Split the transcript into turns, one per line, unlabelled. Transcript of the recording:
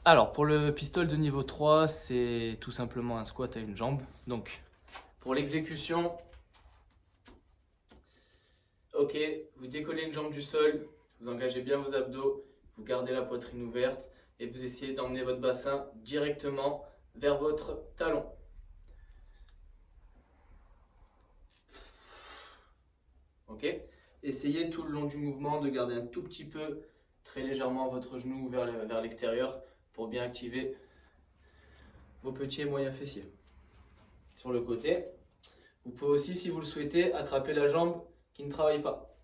Alors, pour le pistol de niveau 3, c'est tout simplement un squat à une jambe. Donc, pour l'exécution, ok, vous décollez une jambe du sol, vous engagez bien vos abdos, vous gardez la poitrine ouverte et vous essayez d'emmener votre bassin directement vers votre talon. Ok, essayez tout le long du mouvement de garder un tout petit peu, très légèrement, votre genou vers l'extérieur pour bien activer vos petits et moyens fessiers. Sur le côté, vous pouvez aussi, si vous le souhaitez, attraper la jambe qui ne travaille pas.